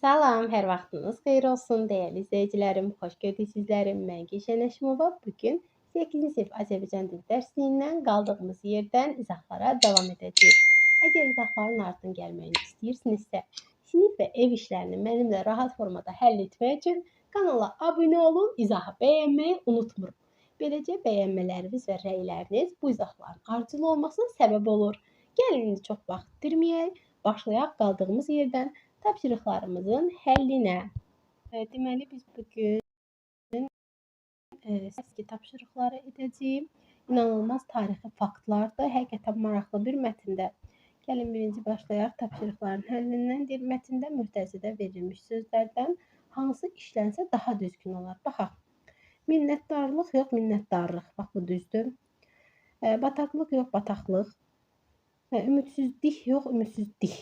Salam, hər vaxtınız xeyir olsun, dəyərli izləyicilərim, xoş gördük sizlərim. Mən Gülşən Həşimova. Bugün 8-ci sinif Azərbaycan dili dərsindən qaldığımız yerdən izahlara davam edəcəyik. Əgər izahların ardından gəlməyini istəyirsinizsə, sinif və ev işlərini mənimlə rahat formada həll etmək üçün kanala abunə olun, izahı bəyənməyi unutmayın. Beləcə bəyənmələriniz və rəyləriniz bu izahların ardıcıl olmasına səbəb olur. Gəlin çox vaxt itirməyək, başlayaq qaldığımız yerdən tapşırıqlarımızın həllinə. Deməli, biz bugün səski tapşırıqları edəcəyik. İnanılmaz tarixi faktlardır. Həqiqətən maraqlı bir mətndə. Gəlin birinci başlayaq tapşırıqların həllindən. Deyir, mətndə mühtəzədə verilmiş sözlərdən hansı işlənsə daha düzgün olar? Baxaq. Minnətdarlıq yox, minnətdarlıq. Bax, bu düzdür. Bataqlıq yox, bataqlıq. Ümidsizlik yox, ümidsizlik.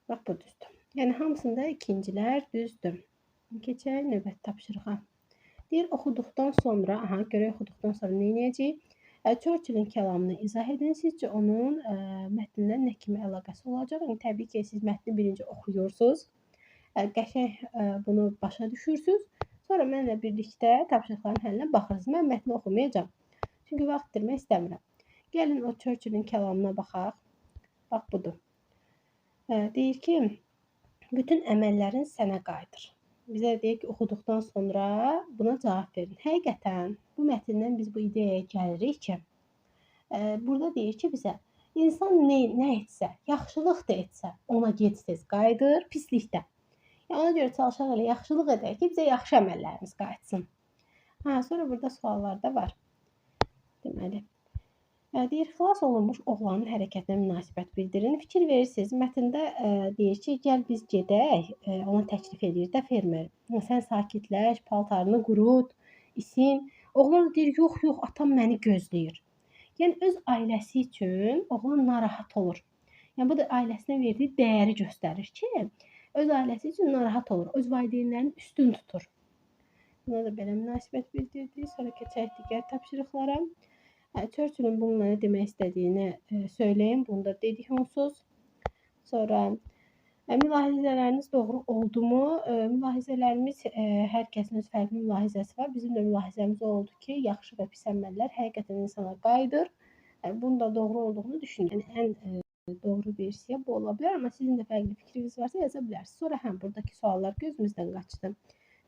Bax, bu düzdür. Yəni, hamısında ikincilər düzdür. Keçək növbəti tapşırığa. Deyir, oxuduqdan sonra, görək oxuduqdan sonra nə edəcəyik? Churchillin kəlamını izah edin. Sizcə onun mətndən nə kimi əlaqəsi olacaq? Yəni, təbii ki, siz mətni birinci oxuyursunuz. Qəşəng bunu başa düşürsünüz. Sonra mənlə birlikdə tapşırıqların həllinə baxırsınız. Mən mətni oxumayacağam. Çünki vaxt itirmək istəmirəm. Gəlin o Churchillin kəlamına baxaq. Bax, budur. Deyir ki, bütün əməllərin sənə qayıdır. Bizə deyir ki, oxuduqdan sonra buna cavab verin. Həqiqətən bu mətndən biz bu ideyaya gəlirik ki, burada deyir ki, bizə insan nə etsə, yaxşılıq da etsə, ona gec-tez qayıdır, pislikdə. Yəni, ona görə çalışaq elə yaxşılıq edək ki, bizə yaxşı əməllərimiz qayıtsın. Sonra burada suallar da var. Deməli, deyir, xilas olunmuş oğlanın hərəkətinə münasibət bildirin. Fikir verirsiniz, mətndə deyir ki, gəl biz gedək, ona təklif edir də fermer. Sən sakitləş, paltarını qurut, isin. Oğlan deyir, yox, atam məni gözləyir. Yəni, öz ailəsi üçün oğlan narahat olur. Yəni, bu da ailəsinə verdiyi dəyəri göstərir ki, öz ailəsi üçün narahat olur, öz valideynlərini üstün tutur. Buna da belə münasibət bildirdik. Sonra keçək digər tapşırıqlara. Churchillin bununla nə demək istədiyini söyləyin. Bunu da dedik onsuz. Sonra mülahizələriniz doğru oldu mu? Mülahizələrimiz, hər kəsin öz fərqli mülahizəsi var. Bizim də mülahizəmiz oldu ki, yaxşı və pis əməllər həqiqətən insana qayıdır. Bunun da doğru olduğunu düşünün. Yəni, ən doğru versiya bu ola bilər, amma sizin də fərqli fikriniz varsa yaza bilərsiniz. Sonra buradakı suallar gözümüzdən qaçdı.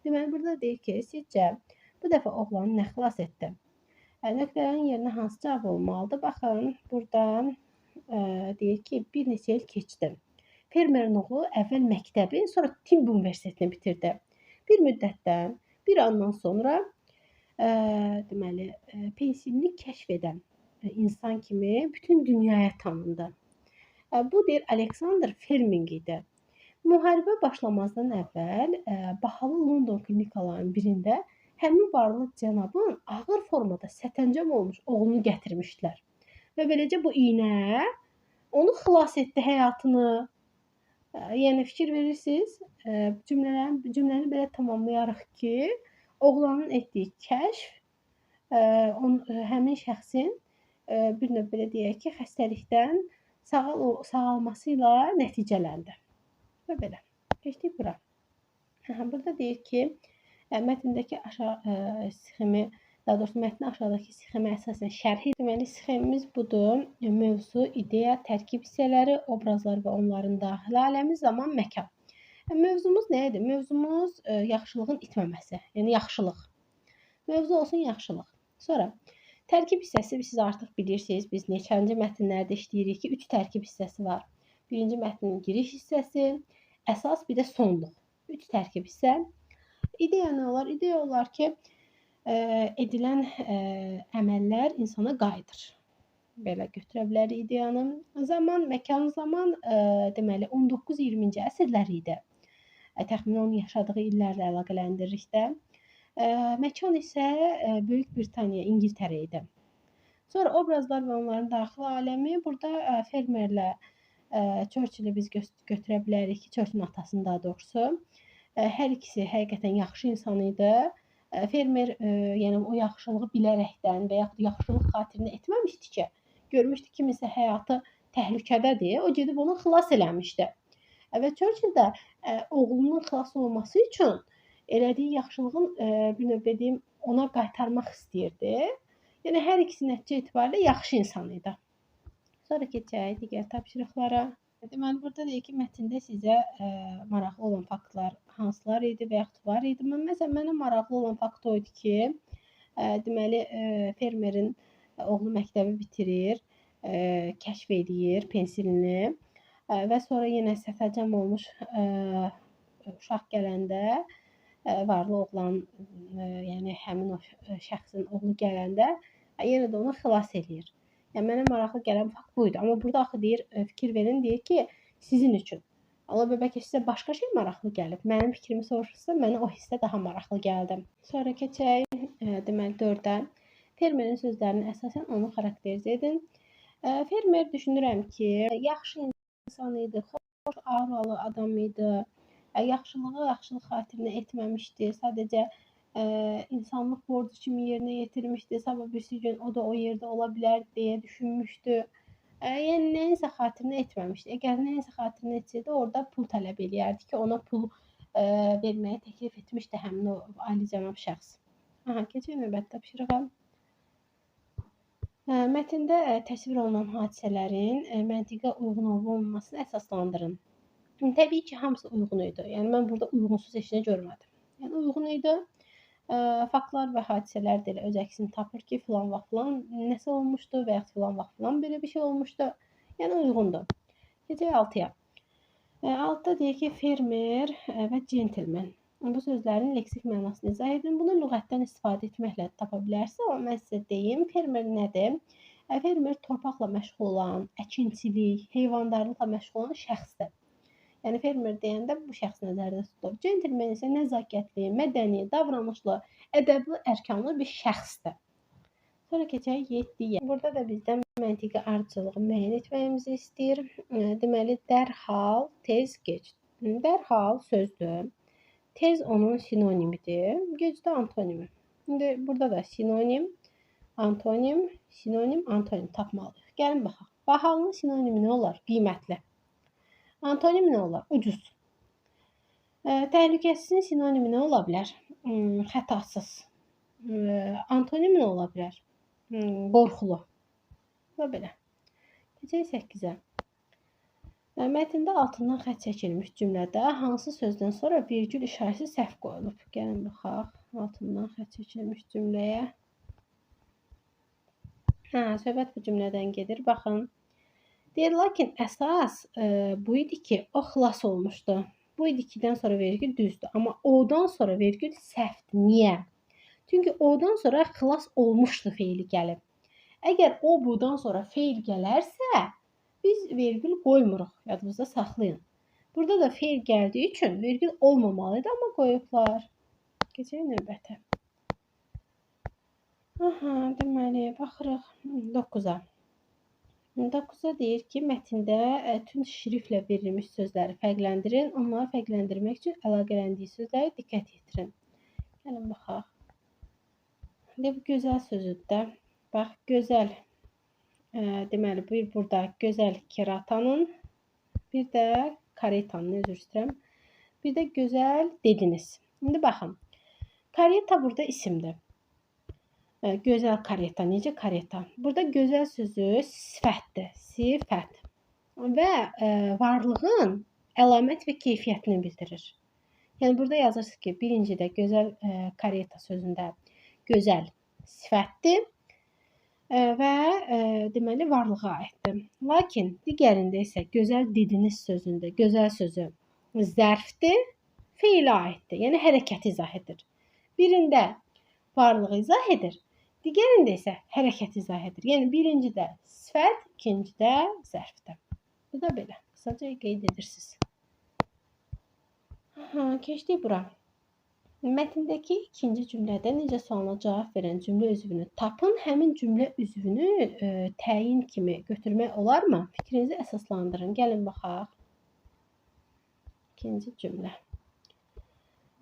Deməli, burada deyir ki, sizcə bu dəfə oğlanı nə xilas etdi? Nöqtələrin yerinə hansı cavab olmalıdır? Baxın, burada deyir ki, bir neçə il keçdi. Fermerin oğlu əvvəl məktəbi, sonra Tibb Universitetini bitirdi. Bir müddətdən, bir andan sonra deməli, pensilini kəşf edən insan kimi bütün dünyaya tanındı. Bu deyir, Alexander Fleming idi. Müharibə başlamazdan əvvəl bahalı London klinikalarının birində həmin varlı cənabın ağır formada sətəncəm olmuş oğlunu gətirmişdilər. Və beləcə bu iynə onu xilas etdi həyatını. Yəni, fikir verirsiniz, cümləni belə tamamlayarıq ki, oğlanın etdiyi kəşf həmin şəxsin bir növ belə deyək ki, xəstəlikdən sağalması ilə nəticələndi. Və belə. Keçdik bura. Burada deyir ki, mətndəki sxemi, daha doğrusu mətnin aşağıdakı sxemə əsasən şərhi. Deməli, sxemimiz budur. Mövzu, ideya, tərkib hissələri, obrazlar və onların daxili aləmi, zaman, məkan. Mövzumuz nə idi? Mövzumuz yaxşılığın itməməsi, yəni yaxşılıq. Mövzu olsun yaxşılıq. Sonra tərkib hissəsi siz artıq bilirsiniz. Biz neçənci mətnlərdə işləyirik ki, 3 tərkib hissəsi var. Birinci mətnin giriş hissəsi, əsas, bir də sonluq. 3 tərkib hissə. İdeya nə olar? İdeya olar ki, edilən əməllər insana qayıdır. Belə götürə bilərik ideyanı. Zaman, məkan, zaman deməli 19-20-ci əsrlər idi. Təxminən onun yaşadığı illərlə əlaqələndiririk də. Məkan isə Böyük Britaniya, İngiltərə idi. Sonra obrazlar və onların daxili aləmi. Burada fermerlə Churchilli biz götürə bilərik ki, Churchillin atasını daha doğrusu. Hər ikisi həqiqətən yaxşı insan idi. Fermer yəni o yaxşılığı bilərəkdən və yaxud yaxşılıq xatirinə etməmişdi ki, görmüşdü kiminsə həyatı təhlükədədir, o gedib onu xilas eləmişdi. Və Churchill də oğlunun xilas olması üçün elədiyi yaxşılığın bir növ deyim ona qaytarmaq istəyirdi. Yəni hər ikisi nəticə etibarilə yaxşı insan idi. Sonra keçək digər tapşırıqlara. Deməli, burada deyir ki, mətndə sizə maraqlı olan faktlar hansılar idi və yaxud var idi? Məsələn, mənə maraqlı olan fakt o idi ki, deməli, fermerin oğlu məktəbi bitirir, kəşf eləyir pensilini və sonra yenə sətəcəm olmuş uşaq gələndə, varlı oğlan, yəni həmin o şəxsin oğlu gələndə yenə də onu xilas eləyir. Yəni mənə maraqlı gələn fakt bu idi. Amma burada axı deyir, fikir verin, deyir ki, sizin üçün. Ola bilər bəlkə sizə başqa şey maraqlı gəlib. Mənim fikrimi soruşursa, mənə o hissə daha maraqlı gəldi. Sonra keçək, deməli 4-ə. Fermerin sözlərinə əsasən onu xarakterizə edin. Fermer düşünürəm ki, yaxşı insan idi, xoş auralı adam idi. Yaxşılıq xatirinə etməmişdi. Sadəcə insanlıq borcu kimi yerinə yetirmişdi. Sabah birisi gün o da o yerdə ola bilər deyə düşünmüşdü. Yəni nəyinsə xatirinə etməmişdi. Əgər nəyinsə xatirinə etsəydi, orada pul tələb eləyərdi ki, ona pul verməyə təklif etmişdi həmin o alicənab şəxs. Keçək növbəti tapşırığa. Mətndə təsvir olunan hadisələrin məntiqə uyğun olub-olmamasını əsaslandırın. Təbii ki, hamısı uyğun idi. Yəni mən burada uyğunsuz heç nə görmədim. Yəni uyğun idi. Faktlar və hadisələr də elə öz əksini tapır ki, filan vaxt filan nəsə olmuşdu və yaxud filan vaxt filan belə bir şey olmuşdu. Yəni uyğundur. Keçək 6-ya. 6-da deyir ki, fermer və centlmen. Bu sözlərin leksik mənasını izah edin. Bunu lüğətdən istifadə etməklə tapa bilərsiniz. Amma mən sizə deyim, fermer nədir? Fermer torpaqla məşğul olan, əkinçilik, heyvandarlıqla məşğul olan şəxsdir. Yəni fermer deyəndə bu şəxs nəzərdə tutulur. Centlmen isə nəzakətli, mədəni, davranışlı, ədəbli, ərkanlı bir şəxsdir. Sonra keçək 7-yə. Burada da bizdən məntiqi ardıcılığı müəyyən etməyimizi istəyir. Deməli, dərhal, tez, gec. Dərhal sözdür. Tez onun sinonimidir. Gec də antonimi. İndi burada da sinonim, antonim tapmalıyıq. Gəlin baxaq. Bahalının sinonimi nə olar? Qiymətli. Antonim nə olar? Ucuz. Təhlükəsizin sinonimi nə ola bilər? Xətasız. Antonim nə ola bilər? Qorxulu. Və belə. Keçək 8-ə. Mətndə altından xətt çəkilmiş cümlədə hansı sözdən sonra virgül işarəsi səhv qoyulub? Gəlin baxaq. Altından xətt çəkilmiş cümləyə. Söhbət bu cümlədən gedir. Baxın. Deyir, lakin əsas bu idi ki, o xilas olmuşdu. Bu idi ki-dən sonra vergül düzdür. Amma o-dan sonra vergül səhvdir. Niyə? Çünki o-dan sonra xilas olmuşdu feili gəlib. Əgər o budan sonra feil gələrsə, biz vergül qoymuruq. Yadınızda saxlayın. Burada da feil gəldiyi üçün vergül olmamalıydı, amma qoyublar. Keçək növbətə. Deməli, baxırıq 9-a. 9-da deyir ki, mətndə tünd şriftlə verilmiş sözləri fərqləndirin. Onları fərqləndirmək üçün əlaqələndiyi sözləri diqqət yetirin. Gəlin baxaq. Bu gözəl sözüdür də. Bax, gözəl. Deməli, burada gözəl keratanın, bir də karetanın, özür istəyirəm. Bir də gözəl dediniz. İndi baxın. Kareta burada isimdir. Gözəl kareta. Necə kareta? Burada gözəl sözü sifətdir. Sifət. Və varlığın əlamət və keyfiyyətini bildirir. Yəni burada yazırsınız ki, birincidə gözəl kareta sözündə gözəl sifətdir və deməli varlığa aiddir. Lakin digərində isə gözəl dediniz sözündə gözəl sözü zərfdir, feilə aiddir. Yəni hərəkəti izah edir. Birində varlığı izah edir. Digərində isə hərəkət izah edir. Yəni birincidə sifət, ikincidə zərfdir. Bu da belə. Qısaca qeyd edirsiniz. Keçdik bura. Mətndəki ikinci cümlədə necə sualına cavab verən cümlə üzvünü tapın. Həmin cümlə üzvünü təyin kimi götürmək olarmı? Fikrinizi əsaslandırın. Gəlin baxaq. İkinci cümlə.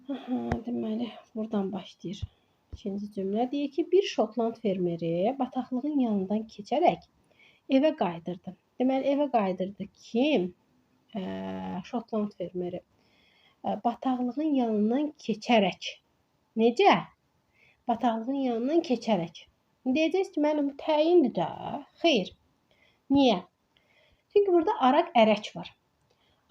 Deməli, buradan başlayır. İkinci cümlə deyir ki, bir Şotland fermeri bataqlığın yanından keçərək evə qayıdırdı. Deməli, evə qayıdırdı ki, Şotland fermeri. Bataqlığın yanından keçərək. Necə? Bataqlığın yanından keçərək. Deyəcəksiniz ki, mənim bu təyindir də. Xeyr. Niyə? Çünki burada araq ərək var.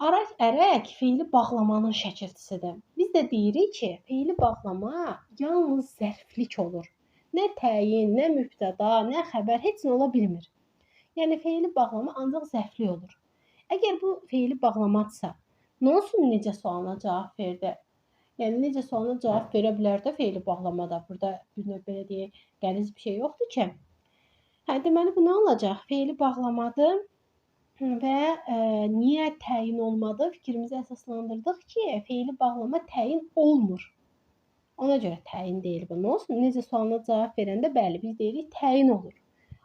Araq ərək feili bağlamanın şəkilçisidir. Biz də deyirik ki, feili bağlama yalnız zərflik olur. Nə təyin, nə mübtəda, nə xəbər heç nə ola bilmir. Yəni feili bağlama ancaq zərfli olur. Əgər bu feili bağlamadsa, nə olsun necə sualına cavab verdi? Yəni necə sualına cavab verə bilər də feili bağlamada. Burada bir növ belə deyək, qəliz bir şey yoxdur ki. Deməli bu nə olacaq? Feili bağlamadır. Və niyə təyin olmadı? Fikrimizi əsaslandırdıq ki, feili bağlama təyin olmur. Ona görə təyin deyil bu. Nə olsun? Necə sualına cavab verəndə bəli, biz deyirik təyin olur.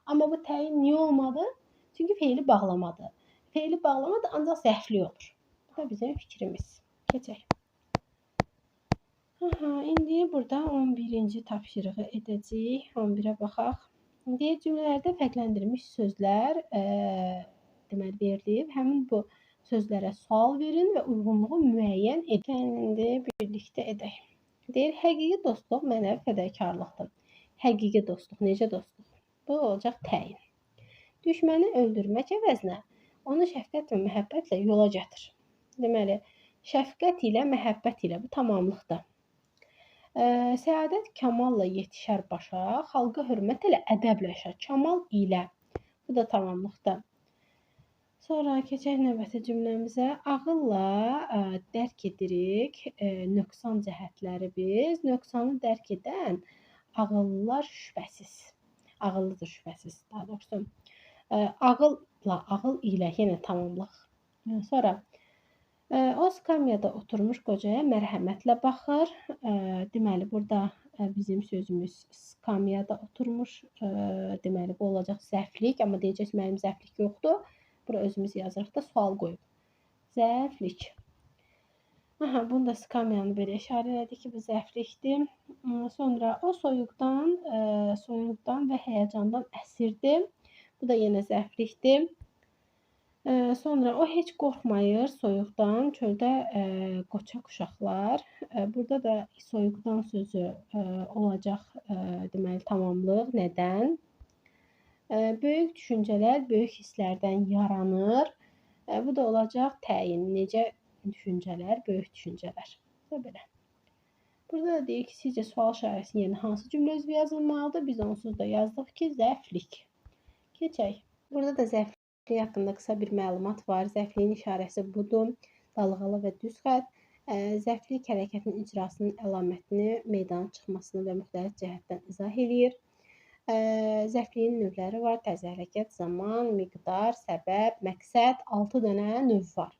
Amma bu təyin niyə olmadı? Çünki feili bağlamadı. Feili bağlamadı ancaq zərfli olur. Bu da bizim fikrimiz. Keçək. İndi burada 11-ci tapşırığı edəcəyik. 11-ə baxaq. İndi cümlələrdə fərqləndirilmiş sözlər deməli verilib. Həmin bu sözlərə sual verin və uyğunluğu müəyyən edin. İndi birlikdə edək. Deyir, həqiqi dostluq mənəvi fədakarlıqdır. Həqiqi dostluq, necə dostluq? Bu olacaq təyin. Düşməni öldürmək əvəzinə onu şəfqət və məhəbbətlə yola gətir. Deməli, şəfqət ilə, məhəbbət ilə bu tamamlıqdır. Səadət kamalla yetişər başa, xalqa hörmət ilə ədəblə yaşar. Kamal ilə. Bu da tamamlıqdır. Sonra keçək növbəti cümləmizə. Ağılla dərk edirik nöqsan cəhətləri biz. Nöqsanı dərk edən ağıllılar şübhəsiz. Ağıllıdır şübhəsiz. Daha doğrusu ağılla, ağıl ilə yenə tamamlıq. Sonra o skamyada oturmuş qocaya mərhəmətlə baxır. Deməli burada bizim sözümüz skamyada oturmuş. Deməli bu olacaq zərflik, amma deyəcəksiniz mənim zərflik yoxdur. Bura özümüz yazırıq da sual qoyub. Zərflik. Bunu da skamyanı belə işarə elədik ki, bu zərflikdir. Sonra o soyuqdan və həyəcandan əsirdi. Bu da yenə zərflikdir. Sonra o heç qorxmayır soyuqdan, çöldə qoçaq uşaqlar. Burada da soyuqdan sözü olacaq deməli tamamlıq. Nədən? Böyük düşüncələr böyük hisslərdən yaranır. Bu da olacaq təyin. Necə düşüncələr, böyük düşüncələr. Belə. Burada da deyir ki, sizcə sual işarəsinin yerinə hansı cümlə üzvü yazılmalıdır? Biz onsuz da yazdıq ki, zərflik. Keçək. Burada da zərflik haqqında qısa bir məlumat var. Zərfliyin işarəsi budur. Dalğalı və düz xətt. Zərflik hərəkətin icrasının əlamətini, meydana çıxmasını və müxtəlif cəhətdən izah eləyir. Zərfliyin növləri var. Təzə hərəkət, zaman, miqdar, səbəb, məqsəd, 6 dənə növ var.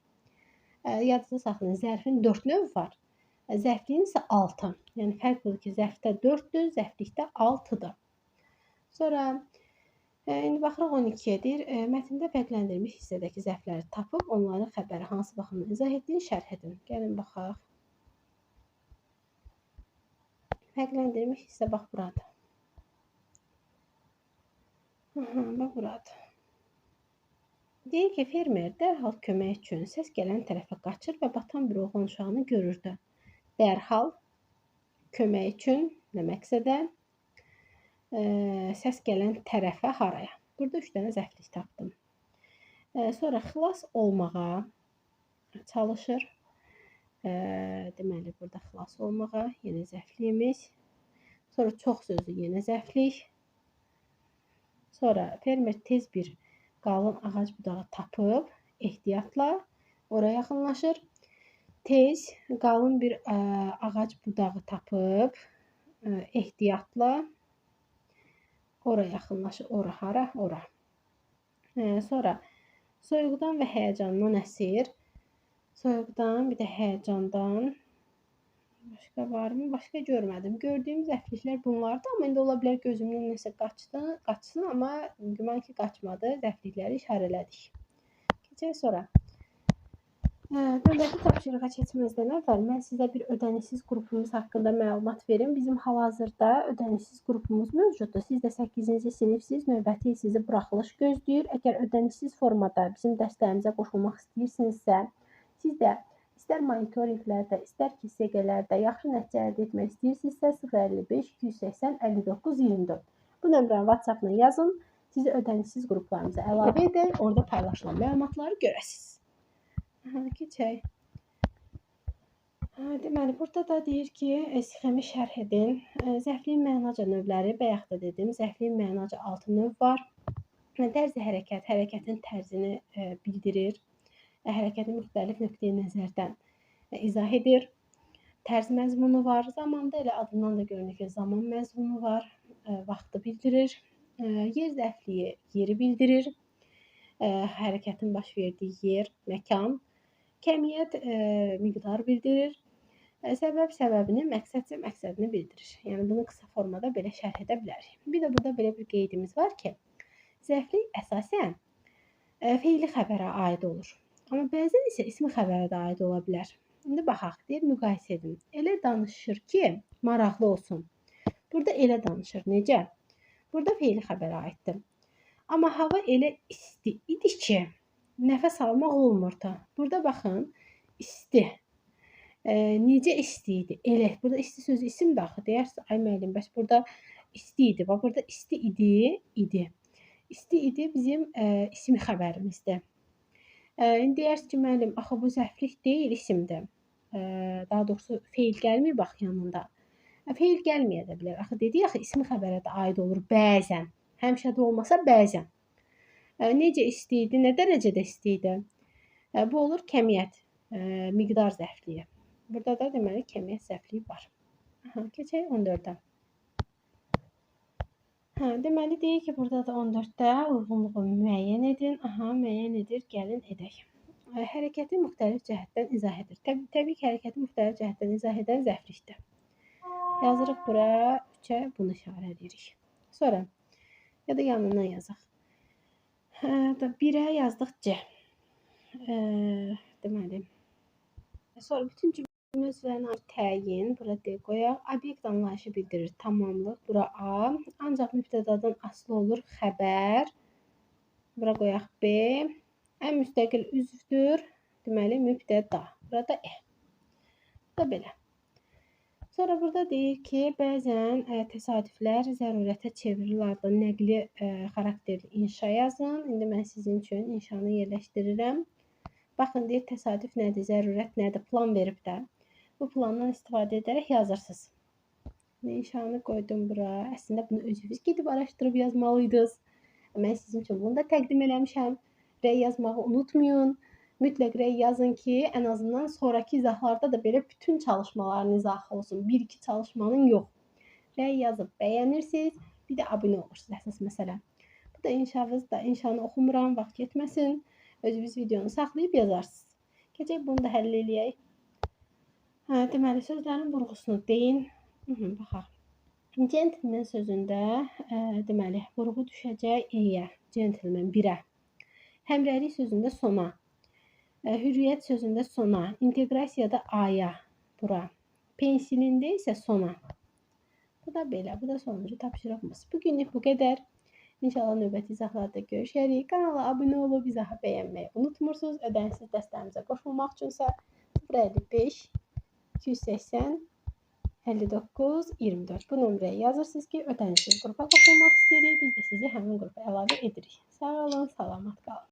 Yadınızda saxlayın, zərfin 4 növ var. Zərfliyin isə 6. Yəni fərq budur ki, zərfdə 4-dür, zərflikdə 6-dır. Sonra indi baxırıq 12-yə deyir. Mətndə fərqləndirilmiş hissədəki zərfləri tapıb onların xəbəri hansı baxımdan izah etdiyini şərh edin. Gəlin baxaq. Fərqləndirilmiş hissə bax burada. Bax burada. Deyir ki, fermer dərhal kömək üçün səs gələn tərəfə qaçır və batan bir oğlan uşağını görürdü. Dərhal kömək üçün nə məqsədə? Səs gələn tərəfə haraya? Burada 3 dənə zərflik tapdım. Sonra xilas olmağa çalışır. Deməli, burada xilas olmağa yenə zərfliyimiz. Sonra çox sözlü yenə zərflik. Sonra fermer tez bir qalın ağac budağı tapıb ehtiyatla oraya yaxınlaşır. Tez qalın bir ağac budağı tapıb ehtiyatla ora yaxınlaşır. Ora hara? Ora. Sonra soyuqdan və həyəcandan əsir. Soyuqdan, bir də həyəcandan. Başqa varmı? Başqa görmədim. Gördüyüm zərfliklər bunlardır, amma indi ola bilər gözümdən nəsə qaçsın, amma güman ki qaçmadı. Zərflikləri işarələdik. Keçək sonra. Növbəti tapşırığa keçməzdən əvvəl mən sizə bir ödənişsiz qrupumuz haqqında məlumat verim. Bizim hal-hazırda ödənişsiz qrupumuz mövcuddur. Siz də 8-ci sinifsiz, növbəti il sizi buraxılış gözləyir. Əgər ödənişsiz formada bizim dərslərimizə qoşulmaq istəyirsinizsə, siz də istər monitorinqlərdə, istər ki, SG-lərdə yaxşı nəticə əldə etmək istəyirsinizsə 055 280 59 24. Bu nömrəni WhatsApp-dan yazın. Sizi ödənişsiz qruplarımıza əlavə edək, orada paylaşılan məlumatları görəsiniz. Keçək. Deməli, burada da deyir ki, sxemi şərh edin. Zəifliyin mənaca növləri, bayaq da dedim, zəifliyin mənaca 6 növ var. Tərzi hərəkət, hərəkətin tərzini bildirir. Hərəkətin müxtəlif nöqteyi nəzərdən izah edir. Tərz məzmunu var. Zamanda elə adından da görünür ki, zaman məzmunu var. Vaxtı bildirir. Yer zəifliyi yeri bildirir. Hərəkətin baş verdiyi yer, məkan. Kəmiyyət miqdar bildirir. Səbəb səbəbini, məqsədsə məqsədini bildirir. Yəni bunu qısa formada belə şərh edə bilərik. Bir də burada belə bir qeydimiz var ki, zəiflik əsasən feili xəbərə aid olur. Amma bəzən isə ismi xəbərə də aid ola bilər. İndi baxaq, deyir, müqayisə edin. Elə danışır ki, maraqlı olsun. Burada elə danışır. Necə? Burada feili xəbərə aiddir. Amma hava elə isti idi ki, nəfəs almaq olmurdu. Burada baxın, isti. Necə isti idi? Elə. Burada isti sözü isim daxil. Deyərsiniz, ay müəllim, bəs burada isti idi. Bax, burada isti idi. İsti idi bizim ismi xəbərimizdir. İndi deyərsiniz ki, müəllim, axı bu zəiflik deyil, isimdir. Daha doğrusu feil gəlmir bax yanında. Feil gəlməyə də bilər. Axı dedik, axı ismi xəbərə də aid olur bəzən. Həmişə də olmasa bəzən. Necə isti idi, nə dərəcədə isti idi? Bu olur kəmiyyət, miqdar zəifliyi. Burada da deməli kəmiyyət zəifliyi var. Keçək 14-ə. Deməli deyir ki, burada da 14-də uyğunluğu müəyyən edin. Müəyyən edir, gəlin edək. Hərəkəti müxtəlif cəhətdən izah edir. Təbii ki, hərəkəti müxtəlif cəhətdən izah edən zəiflikdir. Yazırıq bura 3-ə bunu işarə edirik. Sonra ya da yanından yazaq. 1-ə yazdıq C. Deməli. Sonra bütün cümlə özlərinə təyin, bura D qoyaq. Obyekt anlayışı bildirir, tamamlıq, bura A. Ancaq mübtədadan asılı olur, xəbər. Bura qoyaq B. Ən müstəqil üzvdür, deməli mübtəda. Burada E. Bu da belə. Sonra burada deyir ki, bəzən təsadüflər zərurətə çevrilir adlı nəqli xarakterli inşa yazın. İndi mən sizin üçün inşanı yerləşdirirəm. Baxın, deyir, təsadüf nədir, zərurət nədir, plan verib də. Bu plandan istifadə edərək yazırsınız. İnşanı qoydum bura. Əslində bunu özünüz gedib araşdırıb yazmalıydınız. Mən sizin üçün bunu da təqdim eləmişəm. Rəy yazmağı unutmayın. Mütləq rəy yazın ki, ən azından sonraki izahlarda da belə bütün çalışmaların izahı olsun. Bir-iki çalışmanın yox. Rəy yazıb bəyənirsiniz, bir də abunə olursunuz əsas məsələ. Bu da inşavızda. İnşanı oxumuram, vaxt getməsin. Özünüz videonu saxlayıb yazarsınız. Keçək bunu da həll eləyək. Deməli, sözlərin vurğusunu deyin. Baxaq. Gentleman sözündə deməli, vurğu düşəcək E-yə, gentleman 1-ə. Həmrəylik sözündə sona. Hürriyyət sözündə sona, inteqrasiyada A-ya, bura. Pensilində isə sona. Bu da belə, bu da sonuncu tapşırığımız. Bugünlük bu qədər. İnşallah növbəti izahlarda görüşərik. Kanala abunə olub izahı bəyənməyi unutmursunuz. Ödənişsiz dərslərimizə qoşulmaq üçünsə 055 280 59 24. Bu nömrəyə yazırsınız ki, ödənişsiz qrupa qoşulmaq istəyirik. Biz də sizi həmin qrupa əlavə edirik. Sağ olun, salamat qalın.